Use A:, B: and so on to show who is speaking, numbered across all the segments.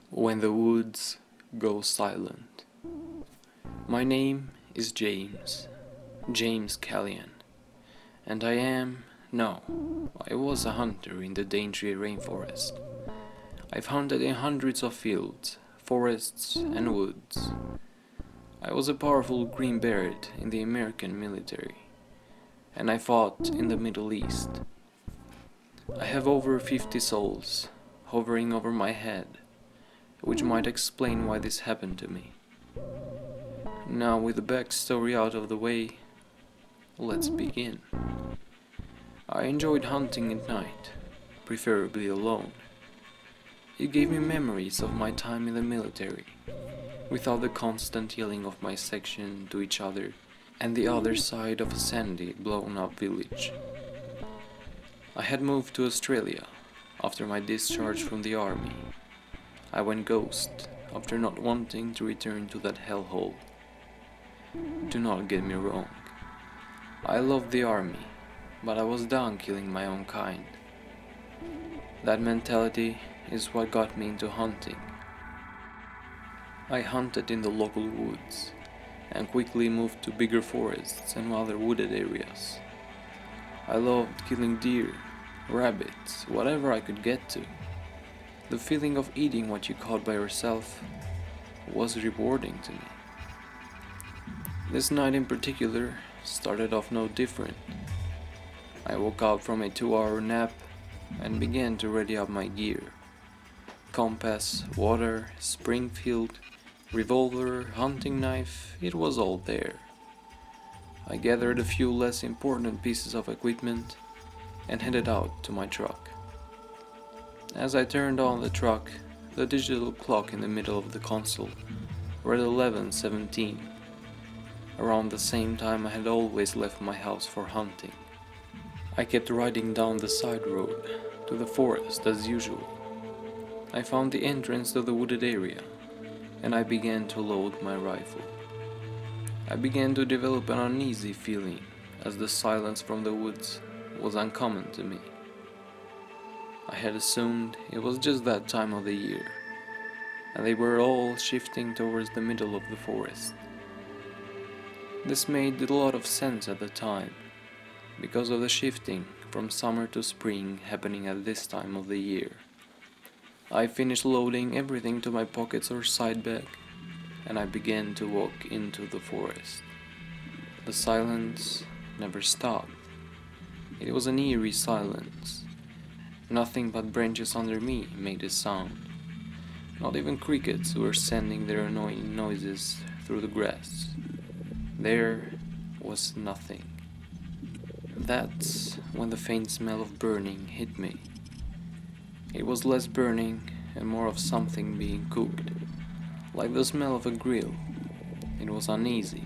A: When the woods go silent. My name is James Callian, and I was a hunter in the Daintree rainforest. I've hunted in hundreds of fields, forests, and woods. I was a powerful green beret in the American military, and I fought in the Middle East. I have over 50 souls hovering over my head, which might explain why this happened to me. Now, with the backstory out of the way, let's begin. I enjoyed hunting at night, preferably alone. It gave me memories of my time in the military, without the constant yelling of my section to each other and the other side of a sandy, blown-up village. I had moved to Australia after my discharge from the army. I went ghost after not wanting to return to that hellhole. Do not get me wrong. I loved the army, but I was done killing my own kind. That mentality is what got me into hunting. I hunted in the local woods and quickly moved to bigger forests and other wooded areas. I loved killing deer, rabbits, whatever I could get to. The feeling of eating what you caught by yourself was rewarding to me. This night in particular started off no different. I woke up from a 2-hour nap and began to ready up my gear. Compass, water, Springfield, revolver, hunting knife, it was all there. I gathered a few less important pieces of equipment and headed out to my truck. As I turned on the truck, the digital clock in the middle of the console read 11:17, around the same time I had always left my house for hunting. I kept riding down the side road to the forest as usual. I found the entrance to the wooded area, and I began to load my rifle. I began to develop an uneasy feeling as the silence from the woods was uncommon to me. I had assumed it was just that time of the year, and they were all shifting towards the middle of the forest. This made a lot of sense at the time, because of the shifting from summer to spring happening at this time of the year. I finished loading everything to my pockets or side bag, and I began to walk into the forest. The silence never stopped. It was an eerie silence. Nothing but branches under me made a sound. Not even crickets were sending their annoying noises through the grass. There was nothing. That's when the faint smell of burning hit me. It was less burning and more of something being cooked, like the smell of a grill. It was uneasy,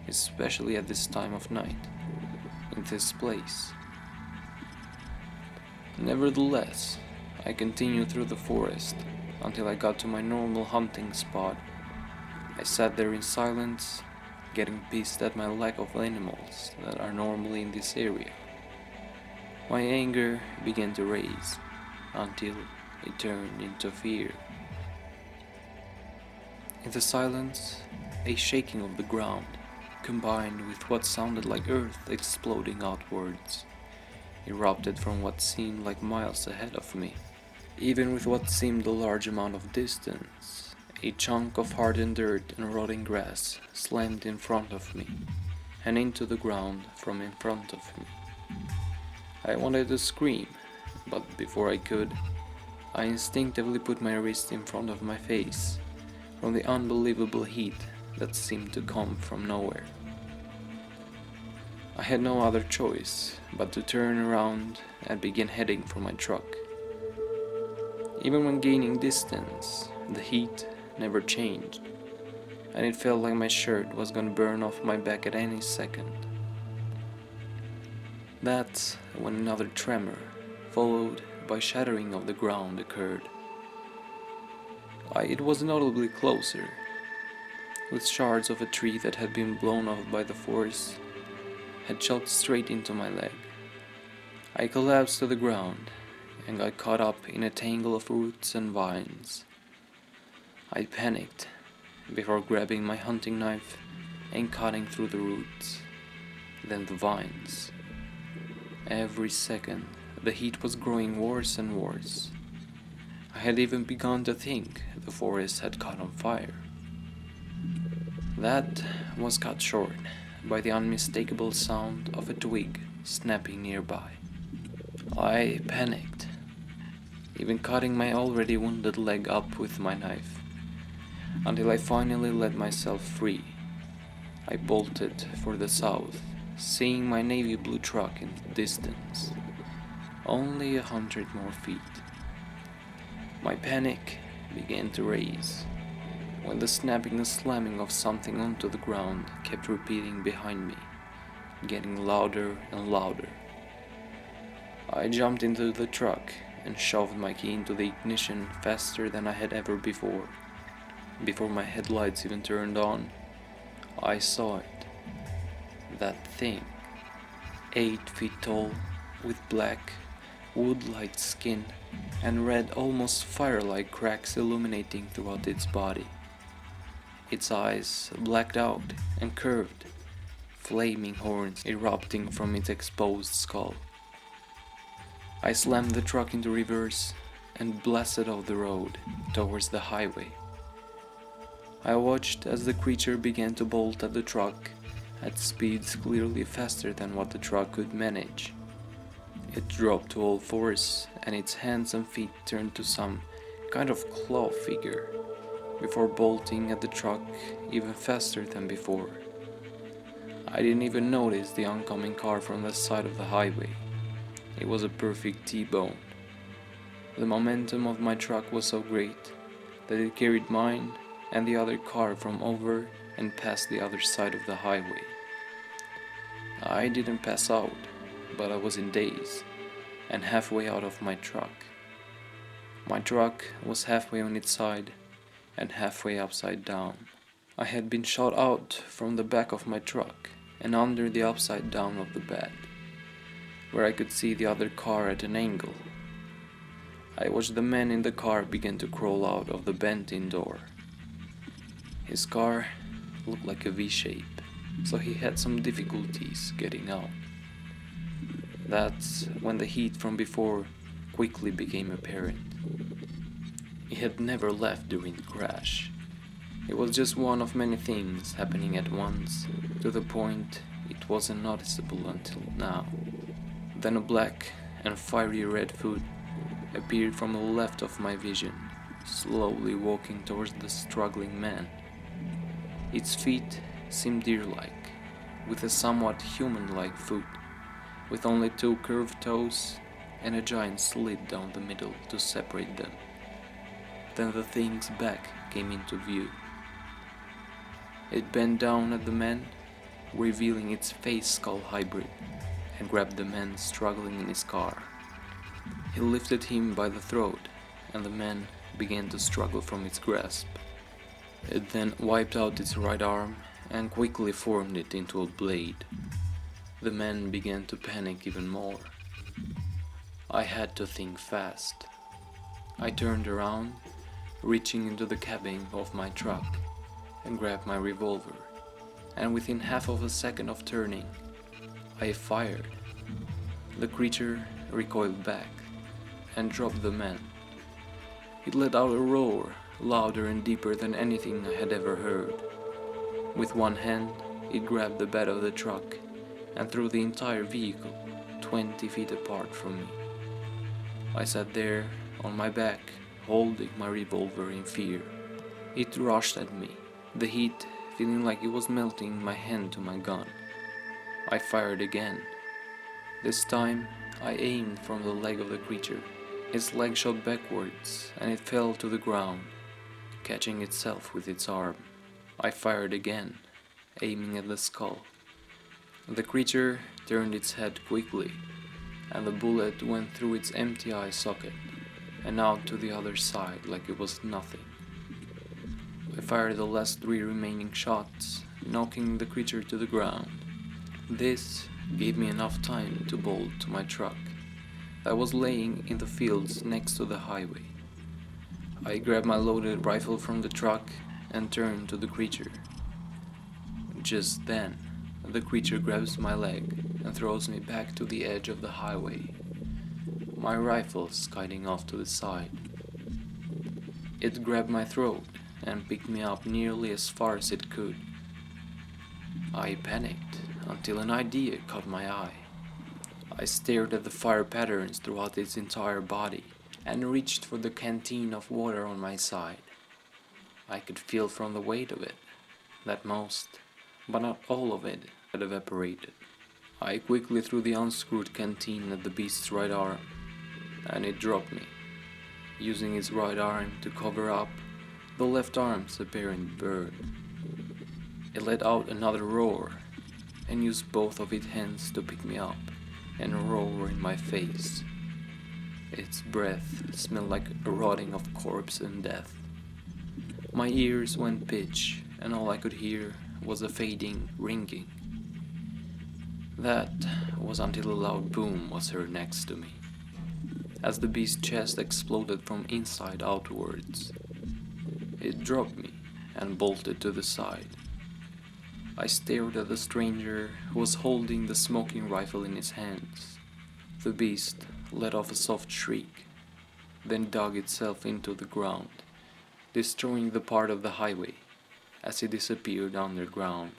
A: especially at this time of night, in this place. Nevertheless, I continued through the forest until I got to my normal hunting spot. I sat there in silence, getting pissed at my lack of animals that are normally in this area. My anger began to raise until it turned into fear. In the silence, a shaking of the ground, combined with what sounded like earth exploding outwards, erupted from what seemed like miles ahead of me. Even with what seemed a large amount of distance, a chunk of hardened dirt and rotting grass slammed in front of me and into the ground from in front of me. I wanted to scream, but before I could, I instinctively put my wrist in front of my face from the unbelievable heat that seemed to come from nowhere. I had no other choice but to turn around and begin heading for my truck. Even when gaining distance, the heat never changed, and it felt like my shirt was gonna burn off my back at any second. That's when another tremor, followed by shattering of the ground, occurred. It was notably closer, with shards of a tree that had been blown off by the force had shot straight into my leg. I collapsed to the ground and got caught up in a tangle of roots and vines. I panicked before grabbing my hunting knife and cutting through the roots, then the vines. Every second, the heat was growing worse and worse. I had even begun to think the forest had caught on fire. That was cut short by the unmistakable sound of a twig snapping nearby. I panicked, even cutting my already wounded leg up with my knife, until I finally let myself free. I bolted for the south, seeing my navy blue truck in the distance, only 100 more feet. My panic began to raise when the snapping and slamming of something onto the ground kept repeating behind me, getting louder and louder. I jumped into the truck and shoved my key into the ignition faster than I had ever before. Before my headlights even turned on, I saw it. That thing, 8 feet tall, with black, wood-like skin and red, almost fire-like cracks illuminating throughout its body. Its eyes blacked out and curved, flaming horns erupting from its exposed skull. I slammed the truck into reverse and blasted off the road towards the highway. I watched as the creature began to bolt at the truck at speeds clearly faster than what the truck could manage. It dropped to all fours and its hands and feet turned to some kind of claw figure before bolting at the truck even faster than before. I didn't even notice the oncoming car from the side of the highway. It was a perfect T-bone. The momentum of my truck was so great that it carried mine and the other car from over and past the other side of the highway. I didn't pass out, but I was in daze and halfway out of my truck. My truck was halfway on its side and halfway upside down. I had been shot out from the back of my truck and under the upside down of the bed, where I could see the other car at an angle. I watched the man in the car begin to crawl out of the bent-in door. His car looked like a V-shape, so he had some difficulties getting out. That's when the heat from before quickly became apparent. He had never left during the crash. It was just one of many things happening at once, to the point it wasn't noticeable until now. Then a black and fiery red foot appeared from the left of my vision, slowly walking towards the struggling man. Its feet seemed deer-like, with a somewhat human-like foot, with only 2 curved toes and a giant slit down the middle to separate them. Then the thing's back came into view. It bent down at the man, revealing its face-skull hybrid, and grabbed the man struggling in his car. He lifted him by the throat, and the man began to struggle from its grasp. It then wiped out its right arm and quickly formed it into a blade. The man began to panic even more. I had to think fast. I turned around, reaching into the cabin of my truck, and grabbed my revolver, and within half of a second of turning, I fired. The creature recoiled back and dropped the man. It let out a roar, louder and deeper than anything I had ever heard. With one hand, it grabbed the bed of the truck and threw the entire vehicle 20 feet apart from me. I sat there on my back, holding my revolver in fear. It rushed at me, the heat feeling like it was melting my hand to my gun. I fired again. This time, I aimed from the leg of the creature. Its leg shot backwards and it fell to the ground, catching itself with its arm. I fired again, aiming at the skull. The creature turned its head quickly, and the bullet went through its empty eye socket and out to the other side like it was nothing. I fired the last 3 remaining shots, knocking the creature to the ground. This gave me enough time to bolt to my truck that was laying in the fields next to the highway. I grab my loaded rifle from the truck and turn to the creature. Just then, the creature grabs my leg and throws me back to the edge of the highway, my rifle skidding off to the side. It grabbed my throat and picked me up nearly as far as it could. I panicked until an idea caught my eye. I stared at the fire patterns throughout its entire body and reached for the canteen of water on my side. I could feel from the weight of it that most, but not all of it, had evaporated. I quickly threw the unscrewed canteen at the beast's right arm, and it dropped me, using its right arm to cover up the left arm's apparent burn. It let out another roar and used both of its hands to pick me up and roar in my face. Its breath smelled like a rotting of corpse and death. My ears went pitch, and all I could hear was a fading ringing. That was until a loud boom was heard next to me, as the beast's chest exploded from inside outwards. It dropped me and bolted to the side. I stared at the stranger who was holding the smoking rifle in his hands. The beast let off a soft shriek, then dug itself into the ground, destroying the part of the highway as it disappeared underground.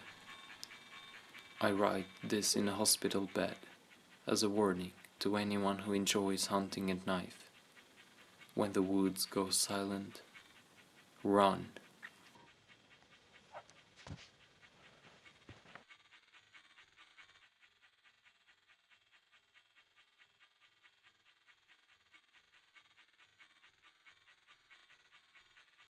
A: I write this in a hospital bed as a warning to anyone who enjoys hunting at night. When the woods go silent, run.